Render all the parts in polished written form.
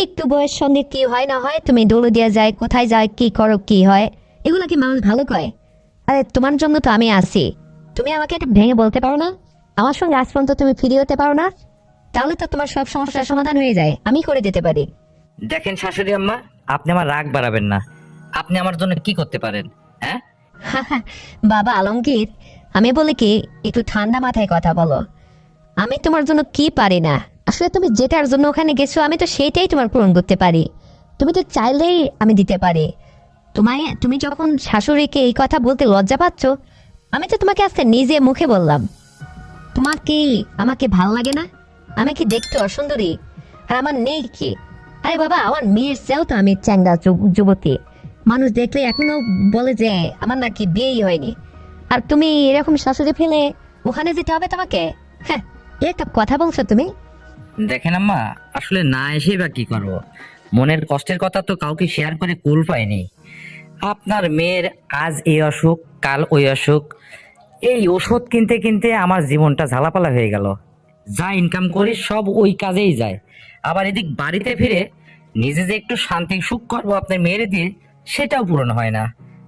একটু বয়স সঙ্গে কি হয় না হয় তুমি দৌড়ে দিয়ে যায়, কোথায় যায়, কি করো, কি হয়, এগুলা কি মানুষ ভালো কয়? আরে তোমার জন্য তো আমি আছি। তুমি আমাকে এটা ভেঙে বলতে পারো না? আমার সঙ্গে আজ পর্যন্ত তুমি ফিরে হতে পারো না? তাহলে তো তোমার সব সমস্যার সমাধান হয়ে যায়, আমি করে দিতে পারি। দেখেন শাশুড়ি আম্মা, আপনি আমার রাগ বাড়াবেন না। আপনি আমার জন্য কি করতে পারেন? হ্যাঁ, বাবা আলমগীর, আমি বলি কি, একটু ঠান্ডা মাথায় কথা বলো। আমি তোমার জন্য কি পারি না? আসলে তুমি যেটার জন্য ওখানে গেছো আমি তো সেটাই তোমার পূরণ করতে পারি। তুমি তো চাইলেই আমি দিতে পারি। তুমি যখন শাশুড়িকে এই কথা বলতে লজ্জা পাচ্ছ, আমি তো তোমাকে আজকে নিজে মুখে বললাম। তোমার কি আমাকে ভাল লাগে না? আমি কি দেখতে অসুন্দরী? আর আমার নেই কি? আরে বাবা, আমার মেয়ের চেয়েও তো আমি চ্যাংড়া যুবতী। মানুষ দেখলে এখনো বলে যে আমার নাকি বিয়েই হয়নি। আর তুমি এরকম শাশুড়ি ফেলে ওখানে যেতে হবে তোমাকে? হ্যাঁ, এ একটা কথা বলছো তুমি? দেখেন আম্মা, আসলে না এসেই বা কি করবো? মনের কষ্টের কথা তো কাউকে শেয়ার করে কুল পাইনি। আপনার মেয়ের আজ এই অসুখ, কাল ওই অসুখ, এই ওষুধ কিনতে কিনতে আমার জীবনটা ঝালাপালা হয়ে গেল। যা ইনকাম করি সব ওই কাজেই যায়। আবার এদিক বাড়িতে ফিরে নিজে যে একটু শান্তি সুখ করবো আপনার মেয়ের দিয়ে, সেটাও পূরণ হয় না।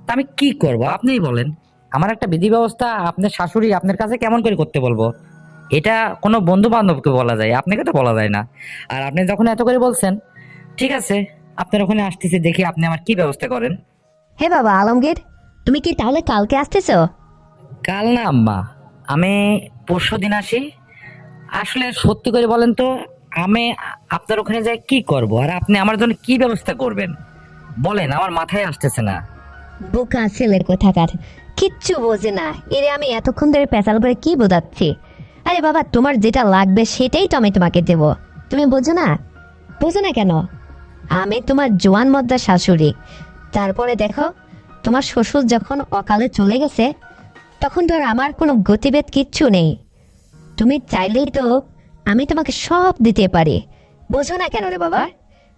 তা আমি কি করব আপনিই বলেন। আমার একটা বিধি ব্যবস্থা আপনার শাশুড়ি আপনার কাছে কেমন করে করতে বলবো? এটা কোনো বন্ধু বান্ধবকে বলা যায়, আপনাকে তো বলা যায় না। আর আপনি যখন এত করে বলছেন, ঠিক আছে, আপনার ওখানে আসতেছি, দেখি আপনি আমার কি ব্যবস্থা করেন। হে বাবা আলমগীর, তুমি কি তাহলে কালকে আসতেছো? কাল না আম্মা, আমি পরশু দিন আসি। আসলে সত্যি করে বলেন তো, আমি আপনার ওখানে যাই কি করব, আর আপনি আমার জন্য কি ব্যবস্থা করবেন বলেন, আমার মাথায় আসতেছে না। বোকা ছেলের কোথাকার, কিচ্ছু বোঝে না। এরে আমি এতক্ষণ ধরে পেঁচাল করে কি বোঝাচ্ছি? আরে বাবা, তোমার যেটা লাগবে সেটাই তো আমি তোমাকে দেব। তুমি বোঝো না? বোঝো না কেন? আমি তোমার জোয়ান মদ্দা শাশুড়ি। তারপরে দেখো, তোমার শ্বশুর যখন অকালে চলে গেছে, তখন তো আর আমার কোনো গতিবেদ কিচ্ছু নেই। তুমি চাইলেই তো আমি তোমাকে সব দিতে পারি। বোঝো না কেন রে বাবা?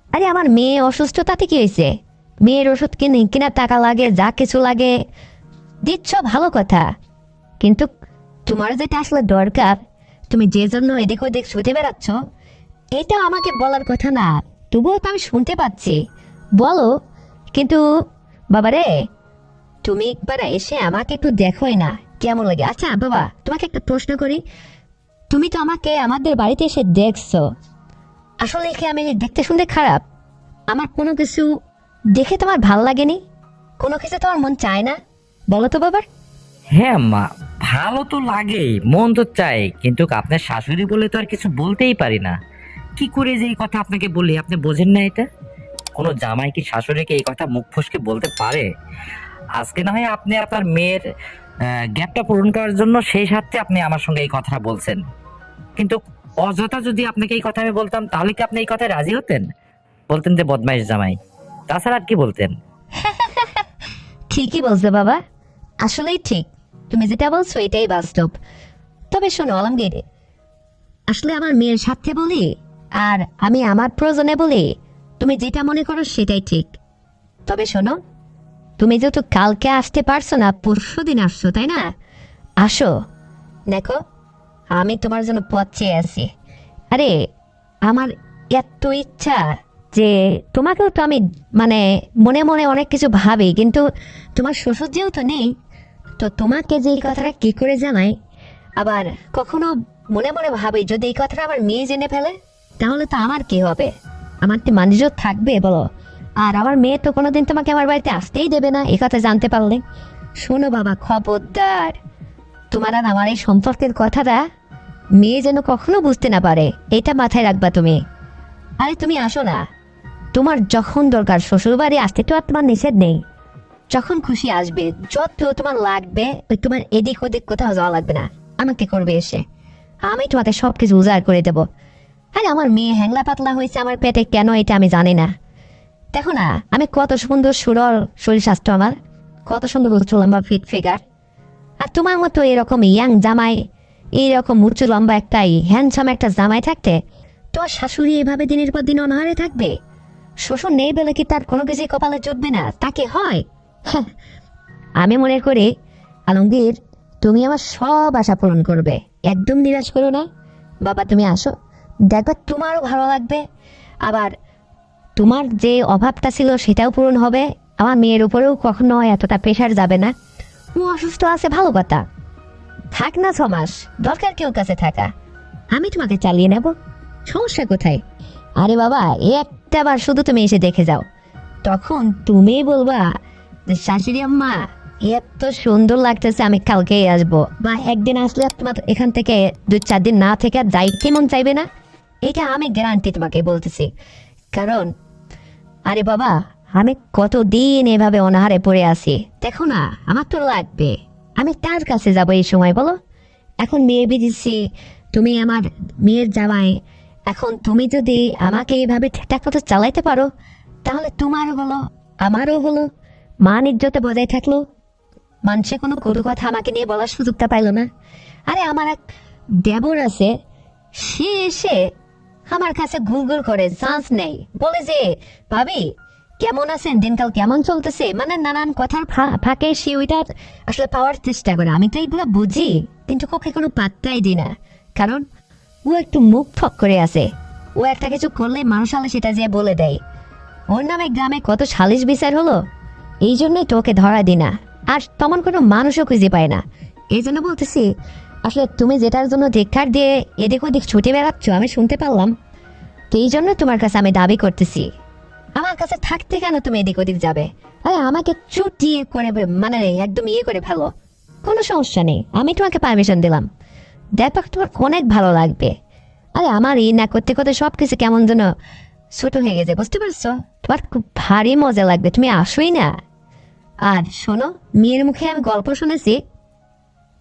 আরে আমার মেয়ে অসুস্থ, তাতে কি হয়েছে? মেয়ের ওষুধ কিনে কিনা টাকা লাগে, যা কিছু লাগে দিচ্ছ, ভালো কথা। কিন্তু তোমার যেটা আসলে দরকার, তুমি যে জন্য এদিক ওদিক ছুটে বেড়াচ্ছ, এটা আমাকে বলার কথা না। তবুও তো আমি শুনতে পাচ্ছি, বলো। কিন্তু বাবারে, তুমি একবার এসে আমাকে একটু দেখোই না, কেমন লাগে? আচ্ছা বাবা, তোমাকে একটা প্রশ্ন করি। তুমি তো আমাকে আমাদের বাড়িতে এসে দেখছো, আসলে কি আমি দেখতে শুনতে খারাপ? আমার কোনো কিছু দেখে তোমার ভাল লাগেনি? কোনো কিছু তোমার মন চায় না? বলো তো বাবার। হ্যাঁ আম্মা, ভালো তো লাগেই, মন তো চাই, কিন্তু আপনার শাশুড়ি বলে তো আর কিছু বলতেই পারি না। কি করে যে এই কথা আপনাকে বলি, আপনি বোঝেন না এটা? কোনো জামাই কি শাশুড়িকে এই কথা মুখ ফসকে বলতে পারে? আজকে না হয় আপনি আপনার মেয়ের গ্যাপটা পূরণ করার জন্য সেই স্বার্থে আপনি আমার সঙ্গে এই কথাটা বলছেন, কিন্তু অযথা যদি আপনাকে এই কথা আমি বলতাম, তাহলে কি আপনি এই কথায় রাজি হতেন? বলতেন যে বদমাইশ জামাই, তাছাড়া আর কি বলতেন? ঠিকই বলছো বাবা, আসলেই ঠিক। তুমি যেটা বলছো এটাই বাস্তব। তবে শোনো আলমগীর, আসলে আমার মেয়ের স্বার্থে বলি, আর আমি আমার প্রয়োজনে বলি, তুমি যেটা মনে করো সেটাই ঠিক। তবে শোনো, তুমি যেহেতু কালকে আসতে পারছো না, পরশু দিন আসছো তাই না? আসো, দেখো, আমি তোমার জন্য পথ চেয়ে আছি। আরে আমার এত ইচ্ছা যে তোমাকেও তো আমি, মানে, মনে মনে অনেক কিছু ভাবি, কিন্তু তোমার শ্বশুর যেহেতু নেই, তো তোমাকে যে এই কথাটা কি করে জানাই। আবার কখনো মনে মনে ভাবি, যদি এই কথাটা আমার মেয়ে জেনে ফেলে, তাহলে তো আমার কি হবে? আমার তো মানুষও থাকবে বলো? আর আমার মেয়ে তো কোনোদিন তোমাকে আমার বাড়িতে আসতেই দেবে না এই কথা জানতে পারলে। শোনো বাবা, খবরদার, তোমার আর আমার এই সম্পর্কের কথাটা মেয়ে যেন কখনো বুঝতে না পারে, এটা মাথায় রাখবা তুমি। আরে তুমি আসো না, তোমার যখন দরকার শ্বশুর বাড়ি আসতে তো আর তোমার নিষেধ নেই। যখন খুশি আসবে, যত তোমার লাগবে, ওই তোমার এদিক ওদিক কোথাও যাওয়া লাগবে না, আমাকে করবে এসে। আমি তোমাকে সবকিছু উজাড় করে দেবো। আরে আমার মেয়ে হ্যাংলা পাতলা হয়েছে আমার পেটে কেন, এটা আমি জানি না। দেখো না, আমি কত সুন্দর সুরল শরীর স্বাস্থ্য আমার, কত সুন্দর উঁচু লম্বা ফিট ফিগার। আর তোমার মতো এরকম ইয়াং জামাই, এইরকম উঁচু লম্বা একটা হ্যান্ডসাম একটা জামাই থাকতে, তোমার শাশুড়ি এভাবে দিনের পর দিন অনাহারে থাকবে? শ্বশুর নেই বলে কি তার কোনো কিছুই কপালে জুটবে না? তাকে হয়? হ্যাঁ, আমি মনে করি আলমগীর, তুমি আমার সব আশা পূরণ করবে, একদম নিরাশ করো না। বাবা তুমি আসো, দেখবে তোমারও ভালো লাগবে। আবার তোমার যে অভাবটা ছিল সেটাও পূরণ হবে, আমার মেয়ের উপরেও কখনো এতটা প্রেশার যাবে না। ও অসুস্থ আছে ভালো কথা, থাক না 6 মাস, দরকার কেউ কাছে থাকা, আমি তোমাকে চালিয়ে নেব, সমস্যা কোথায়? আরে বাবা, একটা বার শুধু তুমি এসে দেখে যাও, তখন তুমি বলবা যে শাশুড়ি আম্মা এত সুন্দর লাগতেছে, আমি কালকেই আসবো, বা একদিন আসলে তোমার এখান থেকে 2-4 দিন না থেকে আর যাই কেমন চাইবে না। এটা আমি গ্যারান্টি তোমাকে বলতেছি। কারণ আরে বাবা, আমি কতদিন এভাবে অনাহারে পড়ে আছি, দেখো না, আমার তো লাগবে, আমি কার কাছে যাবো এই সময় বলো? এখন মেয়ে বিদিছি, তুমি আমার মেয়ের জামাই, এখন তুমি যদি আমাকে এইভাবে ঠিকঠাক মতো চালাইতে পারো, তাহলে তোমারও হলো, আমারও হলো, মান ইজ্জতে বজায় থাকলো, মানুষে কোনো কটু কথা আমাকে নিয়ে বলার সুযোগটা পাইলো না। আরে আমার এক দেবর আছে, সে এসে আমার কাছে ঘুরঘুর করে, চান্স নেই, বলে যে ভাবি কেমন আছেন, দিনকাল কেমন চলতেছে, মানে নানান কথার ফাঁকে সে ওইটা আসলে পাওয়ার চেষ্টা করে। আমি তো এইগুলো বুঝি, কিন্তু ওকে কোনো পাত্তাই দিই না, কারণ ও একটু মুখ ফক করে আছে, ও একটা কিছু করলে মানুষ আলো সেটা যে বলে দেয়। ওর নামে গ্রামে কত সালিশ বিচার হলো, এই জন্যই তো ওকে ধরা দিই না, আর তেমন কোনো মানুষও খুঁজে পায় না। এই জন্য বলতেছি, আসলে তুমি যেটার জন্য ধিক্কার দিয়ে এদিক ওদিক ছুটে বেড়াচ্ছ আমি শুনতে পারলাম, তো এই জন্য তোমার কাছে আমি দাবি করতেছি, আমার কাছে থাকতে কেন তুমি এদিক ওদিক যাবে? আরে আমাকে চুটিয়ে করে, মানে একদম ইয়ে করে ফেলো, কোনো সমস্যা নেই, আমি তোমাকে পারমিশন দিলাম, দেখো তোমার অনেক ভালো লাগবে। আরে আমার এই না করতে করতে সব কিছু কেমন যেন ছোট হয়ে গেছে, বুঝতে পারছো? তোমার খুব ভারী মজা লাগবে, তুমি আসোই না। আর শোনো, মেয়ের মুখে আমি গল্প শুনেছি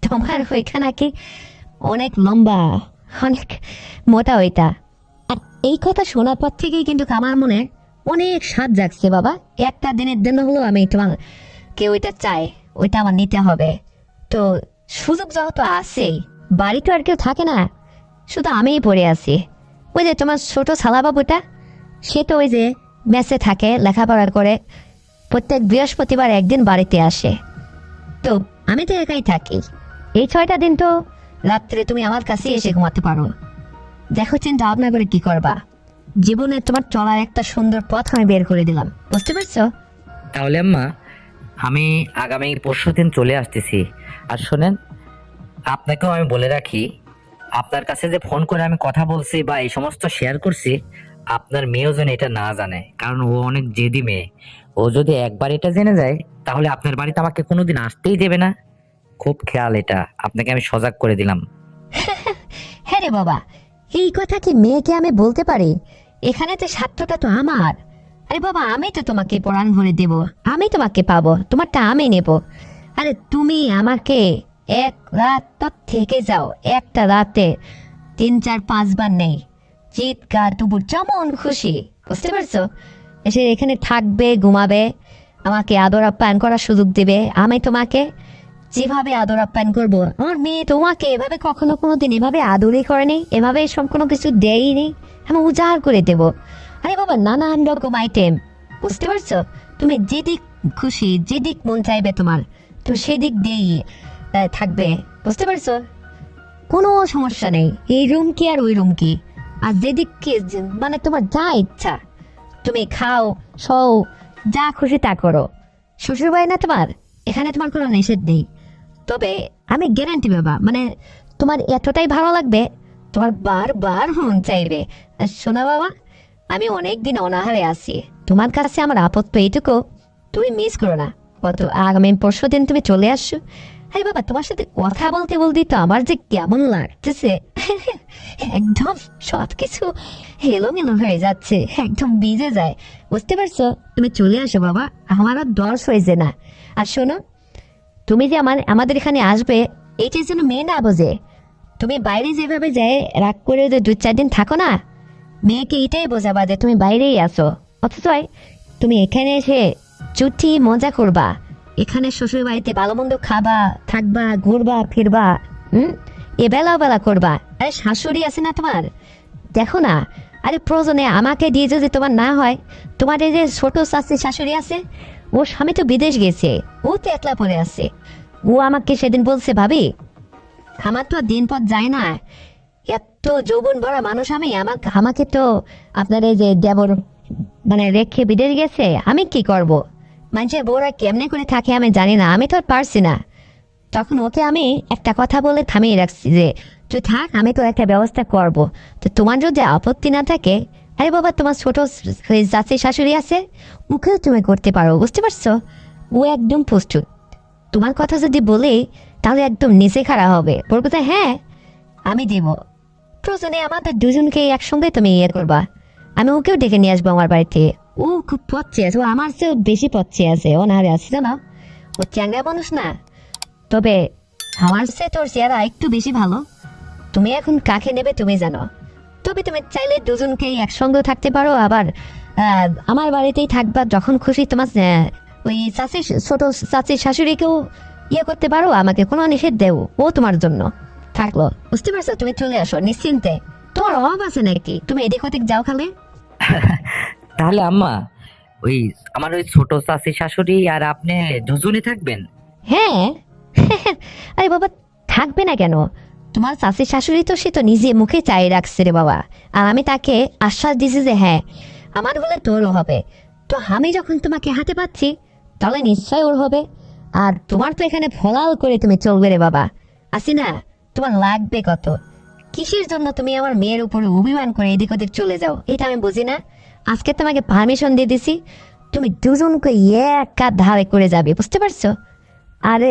তোমার ওইখানে নাকি অনেক লম্বা, অনেক মোটা ওইটা। আর এই কথা শোনার পর থেকেই কিন্তু আমার মনে অনেক স্বাদ জাগছে বাবা, একটা দিনের জন্য হলো আমি তোমার কেউ ওইটা চাই, ওইটা আমার নিতে হবে। তো সুযোগ যেহেতু আছেই, বাড়ি তো আর কেউ থাকে না, শুধু আমিই পড়ে আছি। ওই যে তোমার ছোট শালাবাবুটা, সে তো ওই যে মেসে থাকে, লেখাপড়া করে, প্রত্যেক বৃহস্পতিবার একদিন বাড়িতে আসে, তো আমি তো একাই থাকি। এই 6টা দিন তো রাত্রে তুমি আমার কাছে এসে ঘুমাতে পারো। দেখো চিন্তা ভাবনা করে কি করবা, জীবনে তোমার চলার একটা সুন্দর পথ আমি বের করে দিলাম, বুঝতে পারছো? তাহলে আম্মা, আমি আগামী পরশুদিন চলে আসতেছি। আর শোনেন, আপনাকেও আমি বলে রাখি, আপনার কাছে যে ফোন করে আমি কথা বলছি বা এই সমস্ত শেয়ার করছি, আপনার মেয়েও যেন এটা না জানে, কারণ ও অনেক জেদি মেয়ে। ও যদি একবার এটা জেনে যায়, তাহলে আপনার বাড়িতে আমাকে কোনোদিন আসতেই দেবে না। খুব খেয়াল, এটা আপনাকে আমি সজাগ করে দিলাম। হ্যাঁ রে বাবা, এই কথা কি মেয়েকে আমি বলতে পারি? এখানে তো স্বার্থটা তো আমার। আরে বাবা, আমি তো তোমাকে পরাণ ভরে দেব, আমি তোমাকে পাবো, তোমারটা আমি নেব। আরে তুমি আমাকে এক রাত তো থেকে যাও, একটা রাতে 3-4-5 বার নেই, চিৎকার তুবুর যেমন খুশি, বুঝতে পারছো? এসে এখানে থাকবে, ঘুমাবে, আমাকে আদর আপ্যায়ন করার সুযোগ দিবে। আমি তোমাকে যেভাবে আদর আপ্যায়ন করবো, আমার মেয়ে তোমাকে এভাবে কখনো কোনোদিন এভাবে আদরই করেনি, এভাবে সব কোনো কিছু দেয়নি, আমি উজাড় করে দেবো। আরে বাবা, নানান রকম আইটেম, বুঝতে পারছো? তুমি যেদিক খুশি, যেদিক মন চাইবে তোমার, তো সেদিক দিয়েই থাকবে, বুঝতে পারছো? কোনো সমস্যা নেই, এই রুম কি আর ওই রুম কি, আর যেদিক কি মানে তোমার যা ইচ্ছা তুমি খাও, শও, যা খুশি তা করো। শ্বশুর বাড়ি না তোমার, এখানে তোমার কোনো নিষেধ নেই। তবে আমি গ্যারান্টি বাবা, মানে তোমার এতটাই ভালো লাগবে, তোমার বারবার মন চাইবে। আর শোনা বাবা, আমি অনেকদিন অনাহারে আছি, তোমার কাছে আমার আপত্তি এইটুকু, তুমি মিস করো না, কত আগামী 1 দিন তুমি চলে আসছো। আরে বাবা, তোমার সাথে কথা বলতে বলতে তো আমার যে কেমন লাগতেছে, একদম সব কিছু এলোমেলো হয়ে যাচ্ছে, একদম ভিজে যায়, বুঝতে পারছো? তুমি চলে আসো বাবা, আমার আর দর্শ হয়েছে না। আর শোনো, তুমি যে আমাদের এখানে আসবে, এইটার জন্য মেয়ে না বোঝে। তুমি বাইরে যেভাবে যায় রাগ করে যে 2-4 দিন থাকো না, মেয়েকে এটাই বোঝাবা যে তুমি বাইরেই আসো, অথচ তুমি এখানে এসে চুটি মজা করবা, এখানে শ্বশুর বাড়িতে ভালো মন্দ খাবা, থাকবা, ঘুরবা ফিরবা, এ বেলা বেলা করবা। আরে শাশুড়ি আছে না তোমার, দেখো না। আরে প্রয়োজনে আমাকে দিয়ে যদি তোমার না হয়, তোমার এই যে ছোট চাচি শাশুড়ি আছে, ওর স্বামী তো বিদেশ গেছে, ও তো একলা পড়ে আছে। ও আমাকে সেদিন বলছে, ভাবি আমার তো দিন পর যায় না, এত যৌবন ভরা মানুষ আমি, আমাকে তো আপনার এই যে দেবর মানে রেখে বিদেশ গেছে, আমি কি করব? মানুষের বউরা কেমনে করে থাকে আমি জানি না, আমি তো আর পারছি না। তখন ওকে আমি একটা কথা বলে থামিয়ে রাখছি যে তুই থাক, আমি তো একটা ব্যবস্থা করব। তো তোমার যদি আপত্তি না থাকে, আরে বাবা তোমার ছোট চাচি শাশুড়ি আছে, ওকেও তুমি করতে পারো, বুঝতে পারছো? ও একদম প্রস্তুত। তোমার কথা যদি বলে তাহলে একদম নিচে খাড়া হবে, বলবো যে হ্যাঁ আমি দেব। প্রয়োজনে আমাদের দুজনকে একসঙ্গে তুমি ইয়ে করবা। আমি ওকেও ডেকে নিয়ে আসবো আমার বাড়িতে। ও খুব পচ্ছে আছে, ও আমার চেয়েও বেশি পচ্ছে আছে, ও নারে আসছে না, ও চ্যাংরা মানুষ না। তবে আমার চেয়ে তোর চেহারা একটু বেশি ভালো। তুমি এখন কাকে নেবে তুমি জানো। তবে তুমি চাইলে দুজনকেই একসঙ্গে থাকতে পারো, আবার আমার বাড়িতেই থাকবা, যখন খুশি তোমার ওই চাচির ছোট চাচির শাশুড়িকেও ইয়ে করতে পারো, আমাকে কোনো নিষেধ দেও, ও তোমার জন্য থাকলো, বুঝতে পারছো? তুমি চলে আসো নিশ্চিন্তে, তোমার অভাব আছে নাকি? তুমি এদিক ওদিক যাও খালে। তাহলে আম্মা, ওই আমার ওই ছোট চাচি শাশুড়ি আর আপনি দুজনে থাকবেন? হ্যাঁ। আরে বাবা, থাকবে না কেন? তোমার চাষির শাশুড়ি তো সে তো নিজে মুখে চাই রাখছে রে বাবা। আর আমি তাকে আশ্বাস দিছি যে হ্যাঁ আমার হলে তোরও হবে। তো আমি যখন তোমাকে হাতে পাচ্ছি তাহলে নিশ্চয় ওর হবে। আর তোমার তো এখানে ফলাল করে তুমি চলবে রে বাবা, আসি না? তোমার লাগবে কত? কিসের জন্য তুমি আমার মেয়ের উপরে অভিমান করে এদিক ওদিক চলে যাও, এটা আমি বুঝি না। আজকে তোমাকে পারমিশন দিয়ে দিছি, তুমি দুজনকে একা ধারে করে যাবে, বুঝতে পারছো? আরে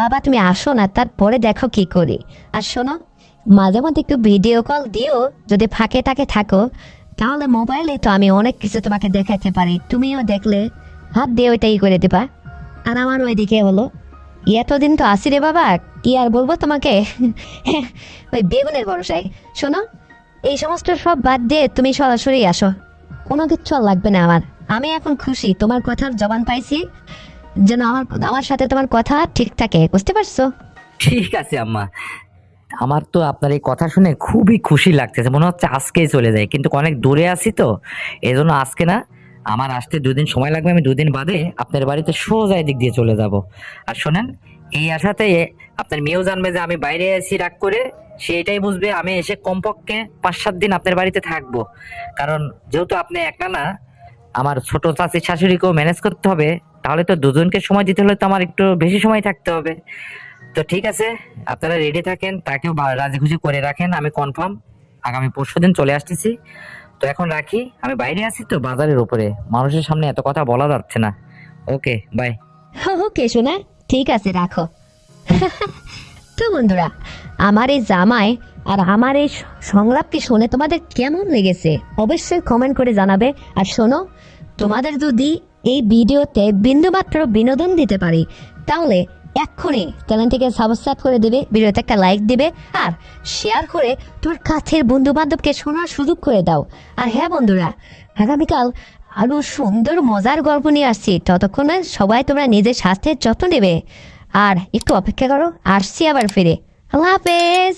বাবা তুমি আসো না, তারপরে দেখো কি করি। আর শোনো, মাঝে মধ্যে একটু ভিডিও কল দিও, যদি ফাঁকে টাকে থাকো, তাহলে মোবাইলে তো আমি অনেক কিছু তোমাকে দেখাতে পারি, তুমিও দেখলে হাত দিয়ে ওইটাই করে দেবা। আর আমার ওইদিকে হলো, এতদিন তো আসি রে বাবা, কি আর বলবো তোমাকে। ওই বেগুনের ভরসায়। শোনো, এই সমস্ত সব বাদ দিয়ে তুমি সরাসরি আসো, কোনো কিচ্ছু আর লাগবে না আমার। আমি এখন খুশি, তোমার কথার জবান পাইছি, যেন আমার আমার সাথে তোমার কথা ঠিক থাকে, বুঝতে পারছো? ঠিক আছে আম্মা, আমার তো আপনার এই কথা শুনে খুবই খুশি লাগতেছে, মনে হচ্ছে আজকেই চলে যায়, কিন্তু অনেক দূরে আছি তো এজন্য আজকে না, আমার আসতে 2 দিন সময় লাগবে, আমি 2 দিন বাদে আপনার বাড়িতে সোজা দিক দিয়ে চলে যাব। আর শোনেন, এই আশাতে আপনার মেয়েও জানবে যে আমি বাইরে আছি রাগ করে, সে এটাই বুঝবে আমি এসে কমপক্ষে 5-7 দিন আপনার বাড়িতে থাকবো। কারণ যেহেতু আপনি একা না, আমার ছোট চাচি শাশুড়িকেও ম্যানেজ করতে হবে, তাহলে তো দুজনকে সময় দিতে হলে তো আমার একটু বেশি সময় থাকতে হবে। তো ঠিক আছে, আপনারা রেডি থাকেন, তাকেও রাজি খুশি করে রাখেন, আমি কনফার্ম আগামী পরশুদিন চলে আসতেছি। তো এখন রাখি, আমি বাইরে আছি তো বাজারের উপরে, মানুষের সামনে এত কথা বলা যাচ্ছে না। ওকে, বাই। ওকে শোনা, ঠিক আছে রাখো। তো বন্ধুরা, আমার এই জামাই আর আমার এই সংলাপটি শুনে তোমাদের কেমন লেগেছে অবশ্যই কমেন্ট করে জানাবে। আর শোনো, তোমাদের যদি এই ভিডিওতে বিন্দুমাত্র বিনোদন দিতে পারি, তাহলে এক্ষুনি চ্যানেলটিকে সাবস্ক্রাইব করে দেবে, ভিডিওতে একটা লাইক দিবে, আর শেয়ার করে তোমার কাছের বন্ধু বান্ধবকে শোনার সুযোগ করে দাও। আর হ্যাঁ বন্ধুরা, আগামীকাল আরো সুন্দর মজার গল্প নিয়ে আসছি, ততক্ষণে সবাই তোমরা নিজের স্বাস্থ্যের যত্ন নেবে। আর একটু অপেক্ষা করো, আসছি আবার ফিরে। আল্লাহ হাফেজ।